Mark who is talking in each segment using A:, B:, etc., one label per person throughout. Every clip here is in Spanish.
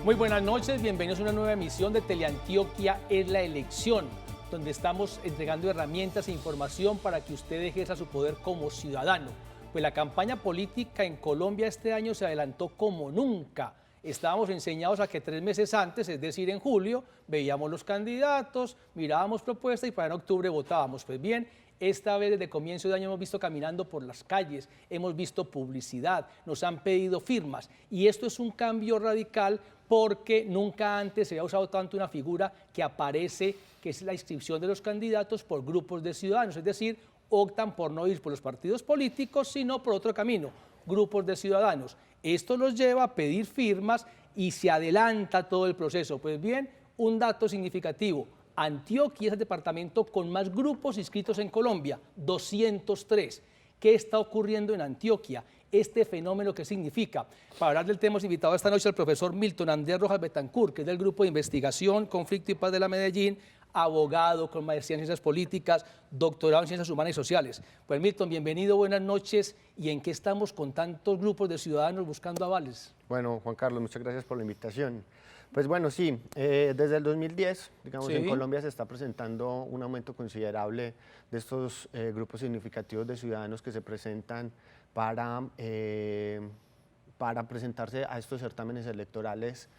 A: Muy buenas noches, bienvenidos a una nueva emisión de Teleantioquia es la elección, donde estamos entregando herramientas e información para que usted ejerza su poder como ciudadano. Pues la campaña política en Colombia este año se adelantó como nunca. Estábamos enseñados a que 3 meses antes, es decir, en julio, veíamos los candidatos, mirábamos propuestas y para en octubre votábamos. Pues bien, esta vez desde comienzo de año hemos visto caminando por las calles, hemos visto publicidad, nos han pedido firmas y esto es un cambio radical porque nunca antes se había usado tanto una figura que aparece, que es la inscripción de los candidatos por grupos de ciudadanos, es decir, optan por no ir por los partidos políticos, sino por otro camino, grupos de ciudadanos. Esto los lleva a pedir firmas y se adelanta todo el proceso. Pues bien, un dato significativo, Antioquia es el departamento con más grupos inscritos en Colombia, 203. ¿Qué está ocurriendo en Antioquia? Este fenómeno, ¿qué significa? Para hablar del tema hemos invitado esta noche al profesor Milton Andrés Rojas Betancourt, que es del Grupo de Investigación, Conflicto y Paz de la Medellín, abogado con maestría en Ciencias Políticas, doctorado en Ciencias Humanas y Sociales. Pues Milton, bienvenido, buenas noches. ¿Y en qué estamos con tantos grupos de ciudadanos buscando avales?
B: Bueno, Juan Carlos, muchas gracias por la invitación. Pues bueno, sí, desde el 2010, digamos,
A: Sí.
B: En Colombia se está presentando un aumento considerable de estos grupos significativos de ciudadanos que se presentan para presentarse a estos certámenes electorales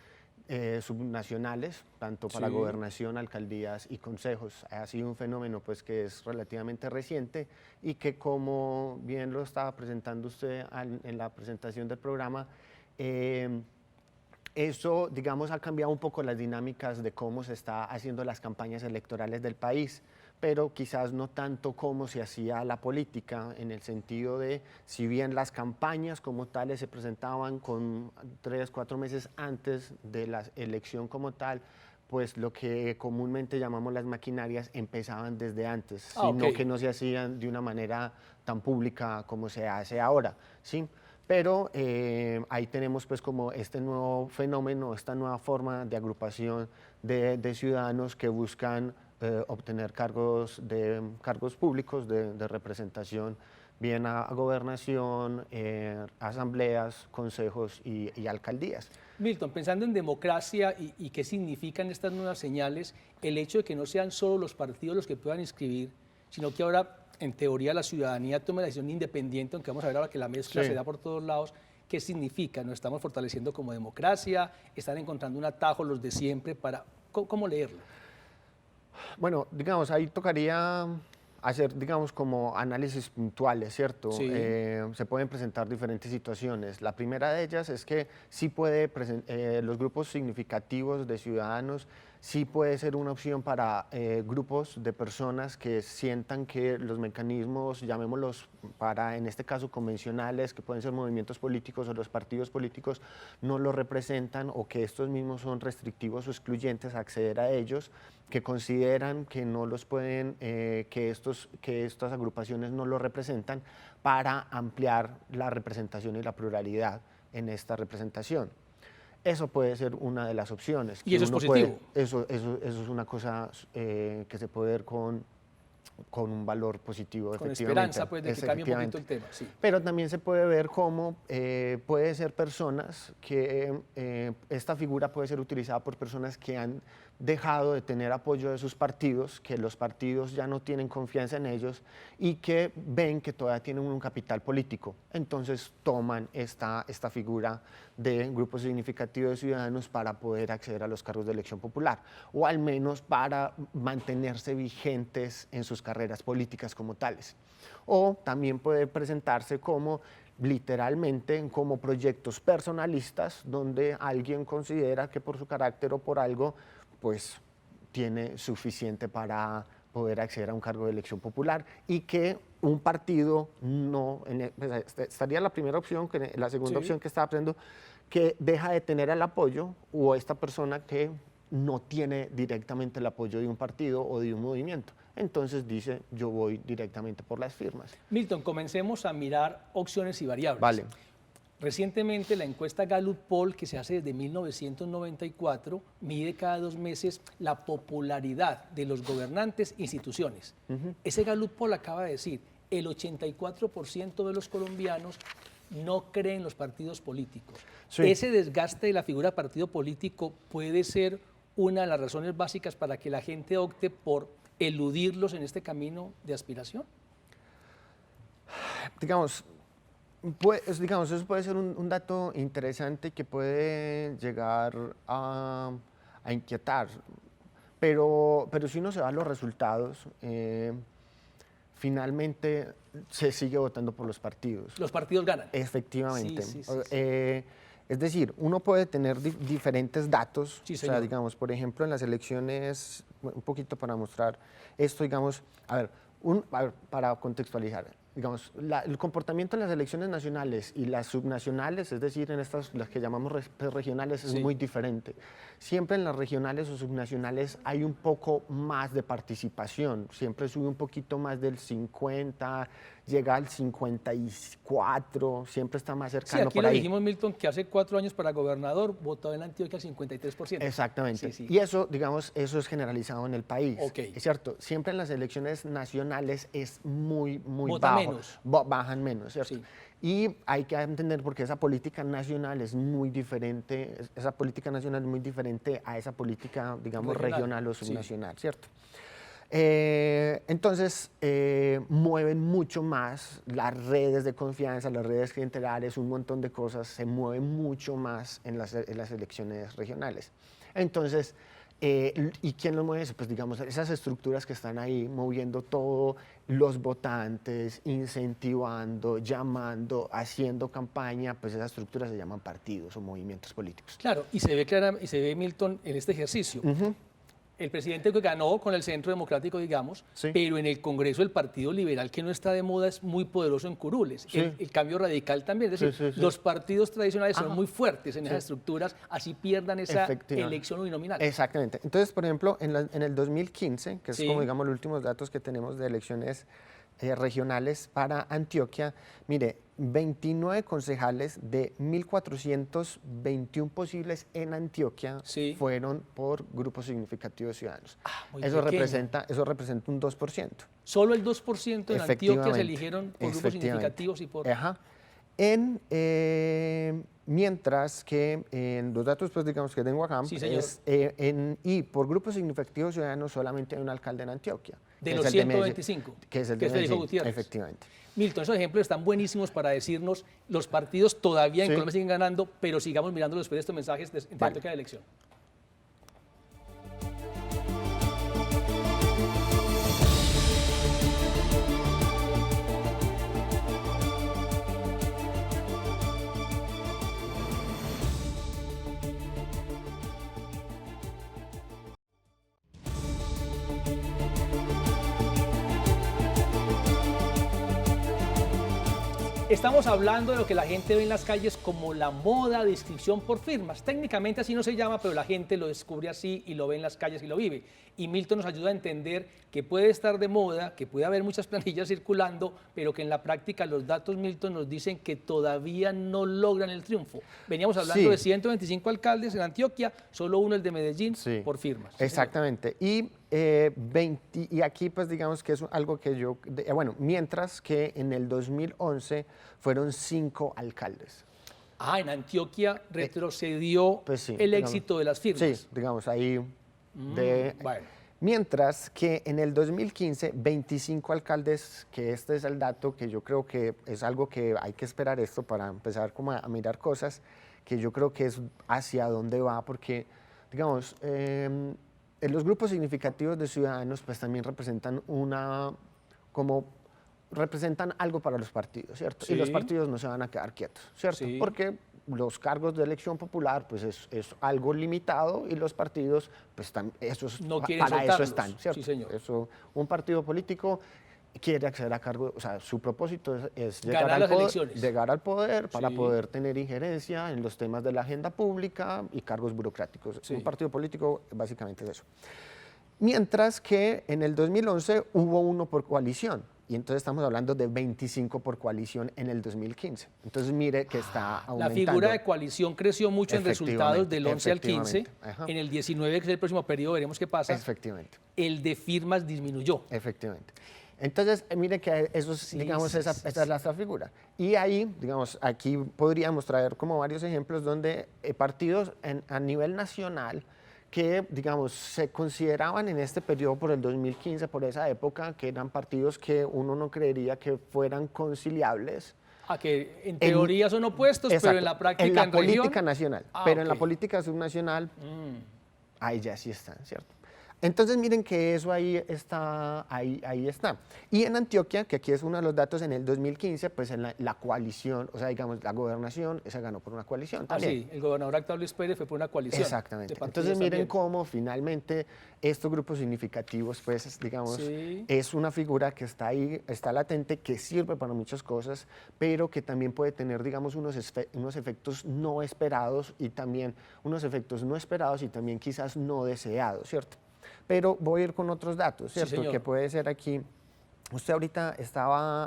B: subnacionales, tanto para
A: Sí.
B: gobernación, alcaldías y consejos. Ha sido un fenómeno pues, que es relativamente reciente y que, como bien lo estaba presentando usted en la presentación del programa, eso, digamos, ha cambiado un poco las dinámicas de cómo se está haciendo las campañas electorales del país, pero quizás no tanto cómo se hacía la política, en el sentido de, si bien las campañas como tales se presentaban con 3, 4 meses antes de la elección como tal, pues lo que comúnmente llamamos las maquinarias empezaban desde antes, sino que no se hacían de una manera tan pública como se hace ahora, ¿sí? Pero ahí tenemos pues como este nuevo fenómeno, esta nueva forma de agrupación de ciudadanos que buscan obtener cargos públicos de representación, bien a gobernación, asambleas, consejos y alcaldías.
A: Milton, pensando en democracia y qué significan estas nuevas señales, el hecho de que no sean solo los partidos los que puedan inscribir, sino que ahora, en teoría, la ciudadanía tome la decisión independiente, aunque vamos a ver ahora que la mezcla se da por todos lados. ¿Qué significa? ¿Nos estamos fortaleciendo como democracia? ¿Están encontrando un atajo los de siempre? ¿Cómo leerlo?
B: Bueno, digamos, ahí tocaría hacer, digamos, como análisis puntuales, ¿cierto?
A: Sí.
B: Se pueden presentar diferentes situaciones. La primera de ellas es que sí los grupos significativos de ciudadanos sí puede ser una opción para grupos de personas que sientan que los mecanismos, llamémoslos para, en este caso, convencionales, que pueden ser movimientos políticos o los partidos políticos, no los representan o que estos mismos son restrictivos o excluyentes a acceder a ellos, que consideran que no los pueden, que estas agrupaciones no los representan, para ampliar la representación y la pluralidad en esta representación. Eso puede ser una de las opciones.
A: ¿Y eso es positivo?
B: Eso es una cosa que se puede ver con un valor positivo,
A: con
B: efectivamente.
A: esperanza pues, de que cambie un poquito el tema. Sí.
B: Pero también se puede ver cómo puede ser personas que esta figura puede ser utilizada por personas que han dejado de tener apoyo de sus partidos, que los partidos ya no tienen confianza en ellos y que ven que todavía tienen un capital político. Entonces toman esta figura de grupos significativos de ciudadanos para poder acceder a los cargos de elección popular, o al menos para mantenerse vigentes en sus carreras políticas como tales. O también puede presentarse como literalmente como proyectos personalistas, donde alguien considera que por su carácter o por algo, pues tiene suficiente para poder acceder a un cargo de elección popular, y que un partido no, estaría la primera opción, que la segunda opción que estaba haciendo, que deja de tener el apoyo, o esta persona que no tiene directamente el apoyo de un partido o de un movimiento. Entonces dice, yo voy directamente por las firmas.
A: Milton, comencemos a mirar opciones y variables.
B: Vale.
A: Recientemente la encuesta Gallup Poll, que se hace desde 1994, mide cada 2 meses la popularidad de los gobernantes e instituciones. Ese Gallup Poll acaba de decir, el 84% de los colombianos no cree en los partidos políticos.
B: Sí.
A: Ese desgaste de la figura de partido político puede ser una de las razones básicas para que la gente opte por eludirlos en este camino de aspiración.
B: Digamos, eso puede ser un dato interesante que puede llegar a inquietar, pero si uno se va a los resultados, finalmente se sigue votando por los partidos.
A: Los partidos ganan.
B: Efectivamente.
A: Sí, sí.
B: Es decir, uno puede tener diferentes datos,
A: Sí,
B: o sea,
A: señor.
B: digamos, por ejemplo, en las elecciones, un poquito para mostrar esto, digamos, a ver, para contextualizar, digamos, el comportamiento en las elecciones nacionales y las subnacionales, es decir, en estas, las que llamamos regionales, es
A: Sí.
B: muy diferente. Siempre en las regionales o subnacionales hay un poco más de participación, siempre sube un poquito más del 50, llega al 54, siempre está más
A: Sí,
B: cercano
A: aquí
B: por
A: lo
B: ahí.
A: dijimos, Milton, que hace 4 años para gobernador votó en Antioquia el 53%.
B: Exactamente.
A: Sí, sí.
B: Y eso, digamos, eso es generalizado en el país.
A: Ok.
B: Es cierto, siempre en las elecciones nacionales es muy
A: Vota
B: bajo.
A: menos.
B: Bajan menos, ¿cierto?
A: Sí.
B: Y hay que entender porque esa política nacional es muy diferente, esa política nacional es muy diferente a esa política, digamos, regional o
A: Sí.
B: subnacional, ¿cierto? Entonces, mueven mucho más las redes de confianza, las redes clientelares, un montón de cosas, se mueven mucho más en las elecciones regionales. Entonces, ¿y quién lo mueve eso? Pues digamos, esas estructuras que están ahí moviendo todo, los votantes, incentivando, llamando, haciendo campaña, pues esas estructuras se llaman partidos o movimientos políticos.
A: Claro, y se ve, Milton, en este ejercicio. El presidente que ganó con el Centro Democrático, digamos,
B: Sí.
A: pero en el Congreso el Partido Liberal, que no está de moda, es muy poderoso en curules.
B: Sí.
A: El Cambio Radical también. Es decir,
B: Sí, sí, sí.
A: los partidos tradicionales son
B: Ajá.
A: muy fuertes en
B: Sí.
A: esas estructuras, así pierdan esa
B: Efectivamente.
A: elección uninominal.
B: Exactamente. Entonces, por ejemplo, en el 2015, que es
A: Sí.
B: como digamos los últimos datos que tenemos de elecciones regionales para Antioquia, mire, 29 concejales de 1.421 posibles en Antioquia
A: Sí.
B: fueron por grupos significativos ciudadanos.
A: Muy
B: Eso
A: pequeño.
B: representa un 2%.
A: Solo el 2% en Antioquia se
B: Efectivamente,
A: eligieron por grupos
B: efectivamente.
A: significativos y por...
B: Ajá. Mientras que en los datos, pues digamos que tengo acá,
A: Sí, señor.
B: y por grupos significativos ciudadanos solamente hay un alcalde en Antioquia.
A: De
B: que
A: los
B: es el de Medellín,
A: 125,
B: que es el
A: que
B: de
A: es Federico
B: Medellín,
A: Gutiérrez.
B: efectivamente.
A: Milton, esos ejemplos están buenísimos para decirnos, los partidos todavía en
B: Sí.
A: Colombia siguen ganando, pero sigamos mirando después de estos mensajes de
B: Vale.
A: Antioquia de elección. Estamos hablando de lo que la gente ve en las calles como la moda de inscripción por firmas. Técnicamente así no se llama, pero la gente lo descubre así y lo ve en las calles y lo vive. Y Milton nos ayuda a entender que puede estar de moda, que puede haber muchas planillas circulando, pero que en la práctica los datos, Milton, nos dicen que todavía no logran el triunfo. Veníamos hablando
B: Sí.
A: de 125 alcaldes en Antioquia, solo uno, el de Medellín,
B: Sí.
A: por firmas. Sí, señor.
B: Exactamente. Y, y aquí pues digamos que es algo que yo, bueno, mientras que en el 2011 fueron 5 alcaldes.
A: Ah, en Antioquia retrocedió
B: Pues sí,
A: el
B: digamos.
A: éxito de las firmas.
B: Sí, digamos ahí.
A: Bueno.
B: Mientras que en el 2015, 25 alcaldes, que este es el dato que yo creo que es algo que hay que esperar esto para empezar como a mirar cosas, que yo creo que es hacia dónde va, porque, digamos, los grupos significativos de ciudadanos pues también representan representan algo para los partidos, ¿cierto?
A: Sí.
B: Y los partidos no se van a quedar quietos, ¿cierto?
A: Sí.
B: Porque los cargos de elección popular pues es algo limitado y los partidos pues
A: No quieren
B: para eso
A: soltarlos.
B: están, ¿cierto?
A: Sí, señor.
B: Eso, un partido político quiere acceder a cargo, o sea, su propósito es llegar
A: Ganar
B: al
A: las
B: poder,
A: elecciones.
B: llegar al poder para
A: Sí.
B: poder tener injerencia en los temas de la agenda pública y cargos burocráticos.
A: Sí.
B: Un partido político básicamente es eso. Mientras que en el 2011 hubo uno por coalición. Y entonces estamos hablando de 25 por coalición en el 2015. Entonces mire que está
A: La
B: aumentando.
A: figura de coalición creció mucho en resultados del 11 al 15.
B: Efectivamente, ajá.
A: En el 19, que es el próximo periodo, veremos qué pasa.
B: Efectivamente,
A: El de firmas disminuyó.
B: efectivamente. Entonces, mire que eso es,
A: Sí,
B: digamos,
A: sí,
B: esa
A: sí,
B: es la otra figura. Y ahí, digamos, aquí podríamos traer como varios ejemplos donde partidos a nivel nacional que, digamos, se consideraban en este periodo por el 2015, por esa época, que eran partidos que uno no creería que fueran conciliables.
A: A que en teoría son opuestos, pero en la práctica,
B: en la
A: en
B: política
A: región.
B: nacional,
A: Ah,
B: pero en la
A: ok.
B: política subnacional, ahí ya sí están, ¿cierto? Entonces miren que eso ahí está, ahí está. Y en Antioquia, que aquí es uno de los datos, en el 2015, pues en la coalición, o sea, digamos, la gobernación se ganó por una coalición
A: Ah,
B: también.
A: sí, el gobernador actual Luis Pérez fue por una coalición.
B: Exactamente.
A: De partidos
B: Entonces miren
A: también.
B: cómo finalmente estos grupos significativos, pues digamos,
A: Sí.
B: es una figura que está ahí, está latente, que sirve para muchas cosas, pero que también puede tener, digamos, unos efectos no esperados y también unos efectos no esperados y también quizás no deseados, ¿cierto? Pero voy a ir con otros datos,
A: Sí,
B: ¿cierto?
A: señor.
B: Que puede ser aquí. Usted ahorita estaba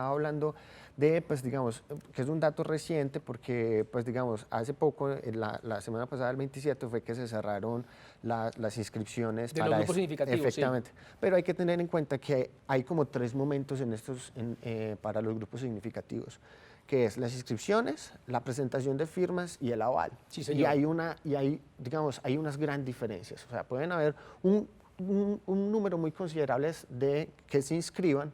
B: hablando de, pues digamos, que es un dato reciente porque, pues digamos, hace poco, la semana pasada, el 27, fue que se cerraron las inscripciones
A: De los
B: para
A: grupos significativos, sí.
B: efectivamente. Pero hay que tener en cuenta que hay como 3 momentos para los grupos significativos, que es las inscripciones, la presentación de firmas y el aval.
A: Sí, señor.
B: Y hay, digamos, hay unas grandes diferencias. O sea, pueden haber un número muy considerable de que se inscriban,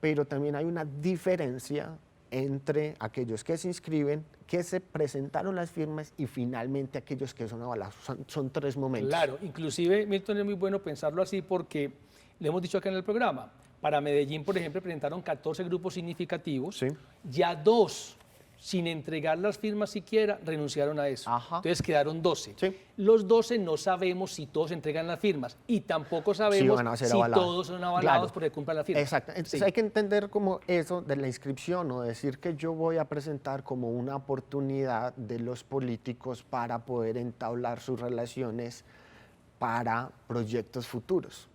B: pero también hay una diferencia entre aquellos que se inscriben, que se presentaron las firmas y finalmente aquellos que son avalados. Son 3 momentos.
A: Claro, inclusive, Milton, es muy bueno pensarlo así porque le hemos dicho acá en el programa, para Medellín, por ejemplo, presentaron 14 grupos significativos,
B: Sí.
A: ya 2, sin entregar las firmas siquiera, renunciaron a eso.
B: Ajá.
A: Entonces quedaron 12.
B: Sí.
A: Los 12 no sabemos si todos entregan las firmas y tampoco sabemos
B: van a ser
A: si
B: avalados.
A: todos son avalados
B: Claro.
A: porque cumplan la firma.
B: Exacto. Entonces
A: Sí.
B: hay que entender como eso de la inscripción o decir que yo voy a presentar como una oportunidad de los políticos para poder entablar sus relaciones para proyectos futuros,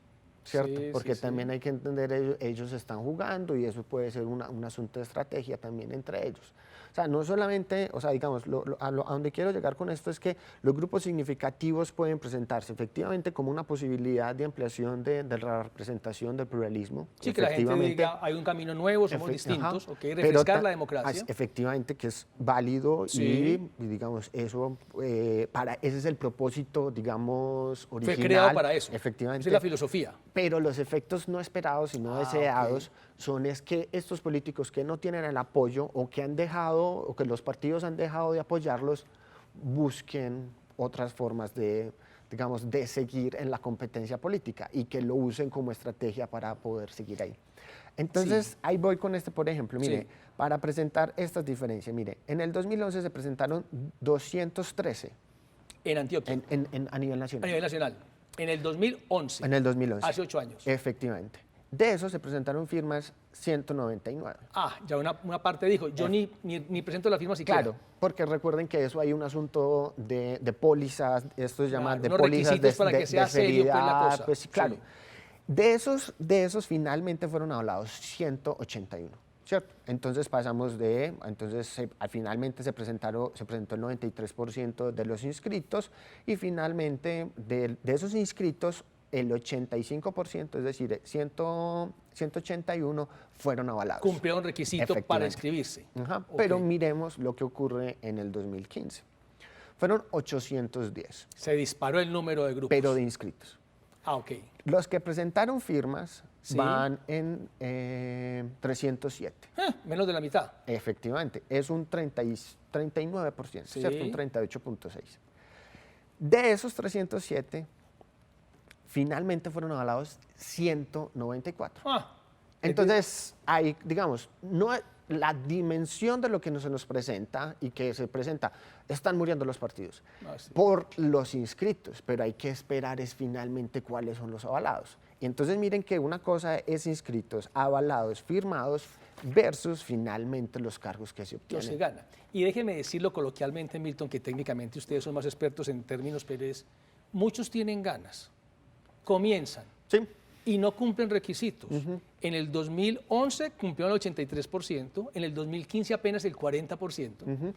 B: ¿cierto?
A: Sí,
B: Porque
A: sí,
B: también
A: sí.
B: hay que entender, ellos están jugando y eso puede ser un asunto de estrategia también entre ellos. O sea, no solamente, o sea, digamos, a donde quiero llegar con esto es que los grupos significativos pueden presentarse efectivamente como una posibilidad de ampliación de la representación del pluralismo.
A: Sí, que la gente
B: Efectivamente,
A: diga, hay un camino nuevo, somos
B: Efe-
A: distintos,
B: ajá,
A: ok,
B: pero
A: refrescar la democracia.
B: Efectivamente que es válido
A: Sí.
B: y, digamos, eso, ese es el propósito, digamos,
A: Fue
B: original.
A: creado para eso.
B: Efectivamente.
A: Esa es la filosofía.
B: Pero los efectos no esperados y no deseados son es que estos políticos que no tienen el apoyo o que han dejado, o que los partidos han dejado de apoyarlos, busquen otras formas de, digamos, de seguir en la competencia política y que lo usen como estrategia para poder seguir ahí. Entonces,
A: Sí.
B: ahí voy con este, por ejemplo, mire,
A: Sí.
B: para presentar estas diferencias, mire, en el 2011 se presentaron 213
A: En Antioquia,
B: a nivel
A: a
B: nacional.
A: nivel nacional. En el 2011,
B: En el 2011.
A: hace 8 años.
B: Efectivamente. De eso se presentaron firmas 199.
A: Ah, ya una parte dijo, yo ni presento la firma siquiera.
B: Claro, porque recuerden que eso hay un asunto de pólizas, esto se llama
A: Claro,
B: de
A: unos
B: pólizas
A: requisitos para que sea serio, pues, la
B: seriedad,
A: cosa.
B: pues, sí, claro.
A: Sí.
B: De esos finalmente fueron avalados 181, ¿cierto? Entonces pasamos finalmente se presentó el 93% de los inscritos y finalmente de esos inscritos el 85%, es decir, 181 fueron avalados.
A: Cumplieron requisito para
B: Efectivamente.
A: inscribirse.
B: Ajá,
A: Ok.
B: pero miremos lo que ocurre en el 2015. Fueron 810,
A: Se disparó el número de grupos.
B: pero de inscritos.
A: Ah, ok.
B: Los que presentaron firmas
A: Sí.
B: van en 307.
A: Menos de la mitad.
B: Efectivamente, es un 39%,
A: Sí.
B: ¿cierto? Un 38.6. De esos 307, finalmente fueron avalados 194.
A: Ah,
B: Entonces, hay, digamos, la dimensión de lo que se nos presenta y que se presenta, están muriendo los partidos
A: Ah, sí.
B: por los inscritos, pero hay que esperar es finalmente cuáles son los avalados. Y entonces miren que una cosa es inscritos, avalados, firmados, versus finalmente los cargos que se
A: no
B: obtienen.
A: se gana. Y déjeme decirlo coloquialmente, Milton, que técnicamente ustedes son más expertos en términos, pero muchos tienen ganas, comienzan
B: Sí.
A: y no cumplen requisitos. En el 2011 cumplieron el 83%, en el 2015 apenas el 40%,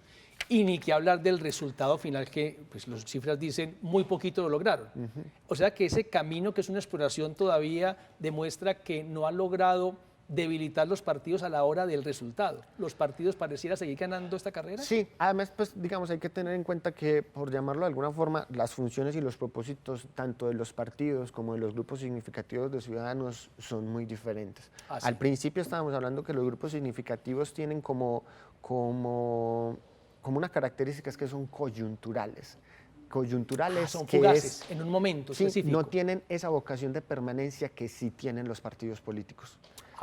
A: y ni que hablar del resultado final que pues, las cifras dicen muy poquito lo lograron. O sea que ese camino, que es una exploración todavía, demuestra que no ha logrado debilitar los partidos a la hora del resultado. ¿Los partidos pareciera seguir ganando esta carrera?
B: Sí, además, pues, digamos, hay que tener en cuenta que, por llamarlo de alguna forma, las funciones y los propósitos tanto de los partidos como de los grupos significativos de ciudadanos son muy diferentes.
A: Ah, sí.
B: Al principio estábamos hablando que los grupos significativos tienen como una característica, es que son coyunturales. Coyunturales
A: son
B: que
A: fugaces, en un momento
B: sí,
A: específico.
B: no tienen esa vocación de permanencia que sí tienen los partidos políticos.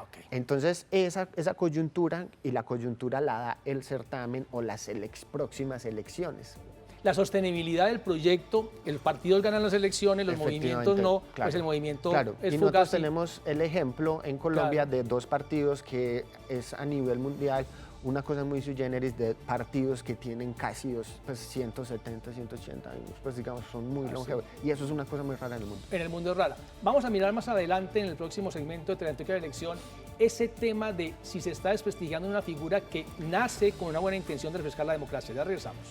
A: Okay.
B: Entonces, esa coyuntura, y la coyuntura la da el certamen o las próximas elecciones.
A: La sostenibilidad del proyecto, los partidos ganan las elecciones, los movimientos no,
B: claro,
A: pues el movimiento
B: claro.
A: es
B: y
A: fugaz.
B: nosotros tenemos el ejemplo en Colombia
A: Claro.
B: de dos partidos que es a nivel mundial una cosa muy sui generis, de partidos que tienen casi 170, 180 años, pues digamos, son muy longevos. Y eso es una cosa muy rara en el mundo.
A: En el mundo es rara. Vamos a mirar más adelante en el próximo segmento de Teleantioquia de Elección ese tema de si se está desprestigiando una figura que nace con una buena intención de refrescar la democracia. Ya regresamos.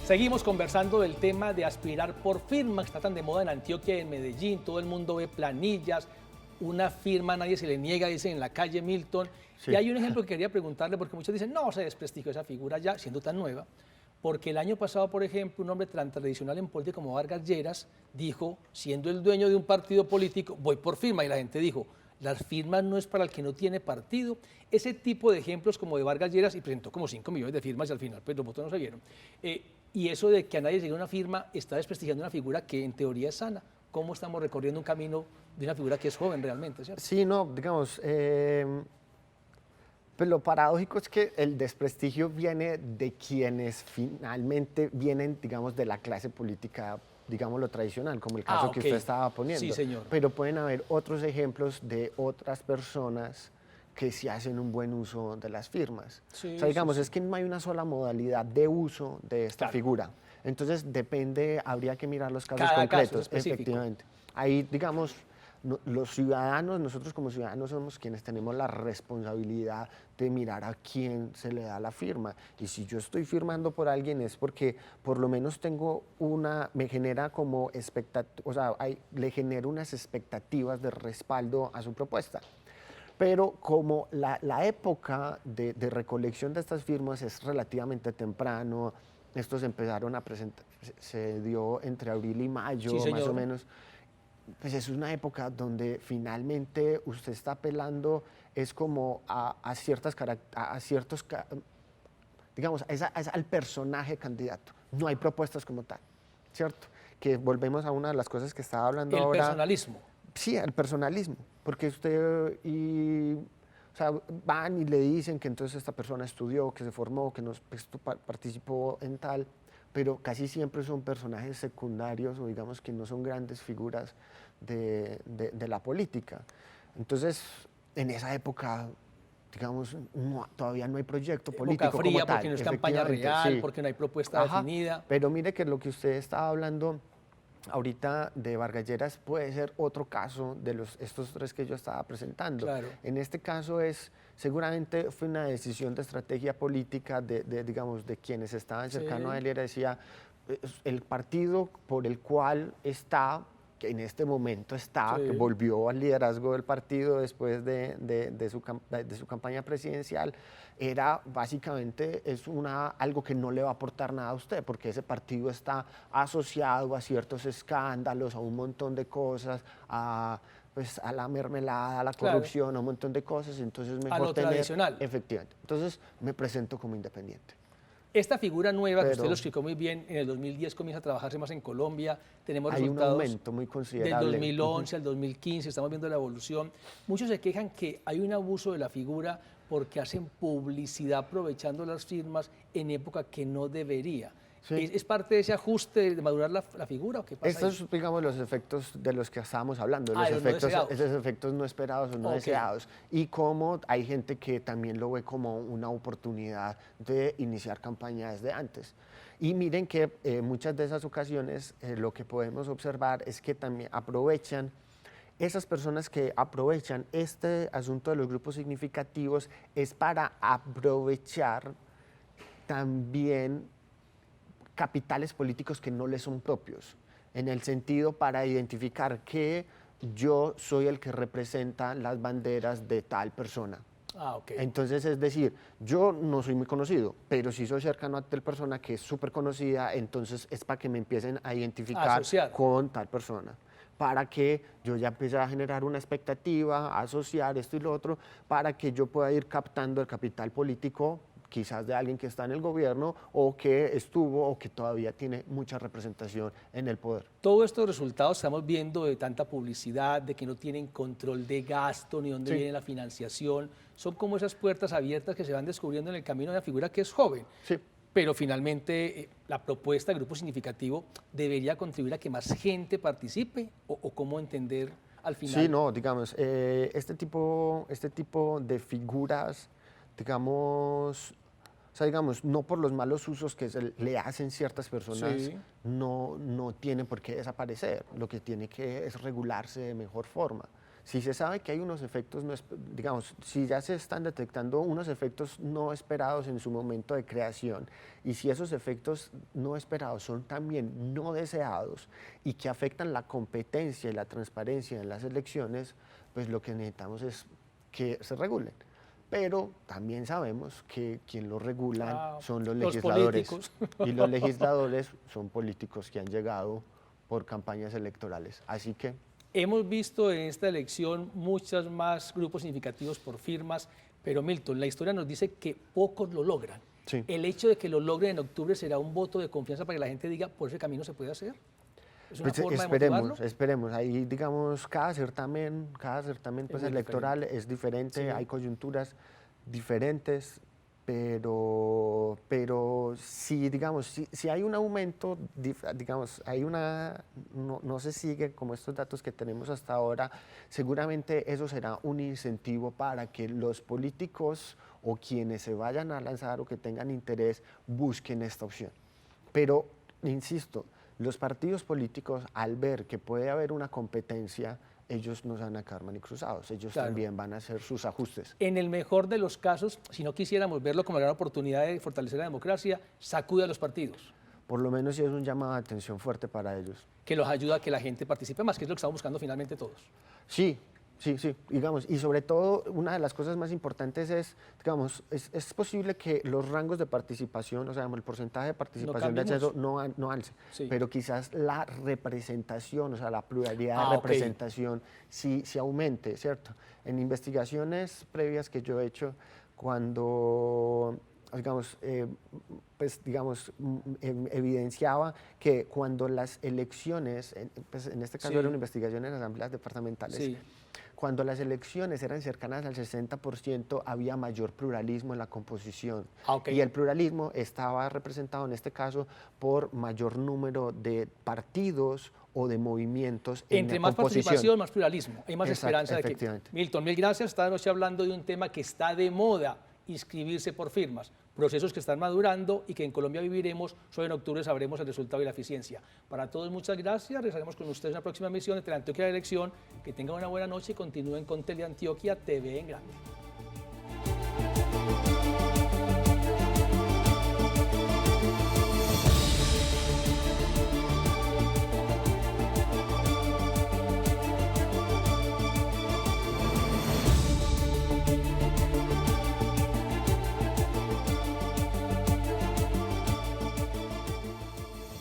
A: Seguimos conversando del tema de aspirar por firma, que está tan de moda en Antioquia y en Medellín. Todo el mundo ve planillas, una firma, nadie se le niega, dicen en la calle Milton.
B: Sí.
A: Y hay un ejemplo que quería preguntarle, porque muchos dicen, no, se desprestigió esa figura ya, siendo tan nueva. Porque el año pasado, por ejemplo, un hombre tan tradicional en política como Vargas Lleras dijo, siendo el dueño de un partido político, voy por firma. Y la gente dijo, las firmas no es para el que no tiene partido. Ese tipo de ejemplos como de Vargas Lleras, y presentó como 5 millones de firmas y al final pues los votos no se vieron. Y eso de que a nadie se dio una firma está desprestigiando una figura que en teoría es sana. ¿Cómo estamos recorriendo un camino de una figura que es joven realmente, ¿cierto?
B: Sí, no, digamos, pues lo paradójico es que el desprestigio viene de quienes finalmente vienen, digamos, de la clase política, digamos, lo tradicional, como el caso que usted estaba poniendo.
A: Sí, señor.
B: Pero pueden haber otros ejemplos de otras personas que sí hacen un buen uso de las firmas.
A: Sí,
B: o sea, digamos,
A: sí.
B: es que no hay una sola modalidad de uso de esta
A: Claro.
B: figura. Entonces, depende, habría que mirar los casos
A: Cada caso
B: concretos.
A: específico.
B: Efectivamente. Ahí, digamos, los ciudadanos, nosotros como ciudadanos somos quienes tenemos la responsabilidad de mirar a quién se le da la firma. Y si yo estoy firmando por alguien es porque por lo menos tengo me genera como o sea, le genero unas expectativas de respaldo a su propuesta. Pero como la época de recolección de estas firmas es relativamente temprano, estos empezaron a presentar, se dio entre abril y mayo,
A: Sí,
B: más o
A: señor.
B: menos, pues es una época donde finalmente usted está apelando, es como a ciertos, digamos, al personaje candidato. No hay propuestas como tal, ¿cierto? Que volvemos a una de las cosas que estaba hablando
A: El
B: ahora.
A: personalismo.
B: Sí, el personalismo, porque usted o sea, van y le dicen que entonces esta persona estudió, que se formó, que participó en tal, pero casi siempre son personajes secundarios o digamos que no son grandes figuras de la política. Entonces, en esa época, digamos, todavía no hay proyecto político
A: Época fría,
B: como tal.
A: porque no es campaña
B: Efectivamente,
A: real,
B: sí.
A: porque no hay propuesta
B: Ajá,
A: definida.
B: pero mire que lo que usted estaba hablando ahorita de Vargas Lleras puede ser otro caso de estos tres que yo estaba presentando.
A: Claro.
B: En este caso seguramente fue una decisión de estrategia política digamos, de quienes estaban cercanos a él, y decía, el partido por el cual está, que en este momento está, que volvió al liderazgo del partido después de su campaña presidencial, era básicamente algo que no le va a aportar nada a usted, porque ese partido está asociado a ciertos escándalos, a un montón de cosas, a la mermelada, a la corrupción, a un montón de cosas, entonces mejor
A: A lo tradicional.
B: Efectivamente. Entonces me presento como independiente.
A: Esta figura nueva, que usted lo explicó muy bien, en el 2010 comienza a trabajarse más en Colombia, tenemos
B: Hay un
A: resultados
B: aumento muy considerable.
A: del 2011 al 2015, estamos viendo la evolución. Muchos se quejan que hay un abuso de la figura porque hacen publicidad aprovechando las firmas en época que no debería.
B: Sí.
A: ¿Es parte de ese ajuste de madurar la figura o qué pasa?
B: Estos, digamos, los efectos de los que estábamos hablando,
A: Ah,
B: los
A: los no
B: efectos,
A: deseados.
B: esos efectos no esperados o no
A: Ok.
B: deseados. Y cómo hay gente que también lo ve como una oportunidad de iniciar campaña desde antes. Y miren que muchas de esas ocasiones lo que podemos observar es que también aprovechan, esas personas que aprovechan este asunto de los grupos significativos es para aprovechar también capitales políticos que no les son propios, en el sentido para identificar que yo soy el que representa las banderas de tal persona.
A: Ah, ok.
B: Entonces, es decir, yo no soy muy conocido, pero si soy cercano a tal persona que es súper conocida, entonces es para que me empiecen a identificar
A: Asociar.
B: con tal persona, para que yo ya empiece a generar una expectativa, a asociar esto y lo otro, para que yo pueda ir captando el capital político, quizás de alguien que está en el gobierno o que estuvo o que todavía tiene mucha representación en el poder.
A: Todos estos resultados estamos viendo de tanta publicidad, de que no tienen control de gasto ni dónde
B: Sí.
A: viene la financiación, son como esas puertas abiertas que se van descubriendo en el camino de una figura que es joven.
B: Sí.
A: Pero finalmente la propuesta de grupo significativo debería contribuir a que más gente participe o cómo entender al final.
B: Sí, no, digamos, este tipo de figuras, digamos, o sea, digamos, no por los malos usos que le hacen ciertas personas,
A: Sí.
B: no tiene por qué desaparecer. Lo que tiene que es regularse de mejor forma. Si se sabe que hay unos efectos, digamos, si ya se están detectando unos efectos no esperados en su momento de creación, y si esos efectos no esperados son también no deseados y que afectan la competencia y la transparencia en las elecciones, pues lo que necesitamos es que se regulen. Pero también sabemos que quien lo regulan son los legisladores.
A: políticos.
B: Y los legisladores son políticos que han llegado por campañas electorales. Así que
A: Hemos visto en esta elección muchos más grupos significativos por firmas, pero Milton, la historia nos dice que pocos lo logran.
B: Sí.
A: El hecho de que lo logren en octubre será un voto de confianza para que la gente diga, por ese camino se puede hacer. ¿Es una
B: pues
A: forma de motivarlo?
B: esperemos. Ahí, digamos, cada certamen pues,
A: muy
B: electoral es diferente,
A: Sí.
B: hay coyunturas diferentes, pero si, digamos, si hay un aumento, digamos, no se sigue como estos datos que tenemos hasta ahora, seguramente eso será un incentivo para que los políticos o quienes se vayan a lanzar o que tengan interés busquen esta opción. Pero, insisto, los partidos políticos, al ver que puede haber una competencia, ellos no se van a quedar manicruzados, ellos
A: Claro.
B: también van a hacer sus ajustes.
A: En el mejor de los casos, si no quisiéramos verlo como la gran oportunidad de fortalecer la democracia, sacude a los partidos,
B: Por lo menos sí es un llamado de atención fuerte para ellos.
A: que los ayuda a que la gente participe más, que es lo que estamos buscando finalmente todos.
B: Sí, digamos, y sobre todo una de las cosas más importantes es, digamos, es posible que los rangos de participación, o sea, el porcentaje de participación de
A: cambie
B: acceso
A: mucho.
B: no alce,
A: Sí.
B: pero quizás la representación, o sea, la pluralidad
A: Ah,
B: de
A: ok.
B: representación sí aumente, ¿cierto? En investigaciones previas que yo he hecho, cuando evidenciaba que cuando las elecciones, pues en este caso
A: Sí.
B: era una investigación en asambleas departamentales,
A: Sí.
B: cuando las elecciones eran cercanas al 60%, había mayor pluralismo en la composición.
A: Ah, ok.
B: Y el pluralismo estaba representado en este caso por mayor número de partidos o de movimientos en
A: Entre
B: la
A: más
B: composición.
A: participación, más pluralismo. Hay más
B: Exacto,
A: esperanza de que...
B: efectivamente.
A: Milton, mil gracias. Esta noche hablando de un tema que está de moda, inscribirse por firmas. Procesos que están madurando y que en Colombia viviremos. Solo en octubre sabremos el resultado y la eficiencia. Para todos, muchas gracias. Regresaremos con ustedes en la próxima emisión de Teleantioquia de la Elección. Que tengan una buena noche y continúen con Teleantioquia TV en grande.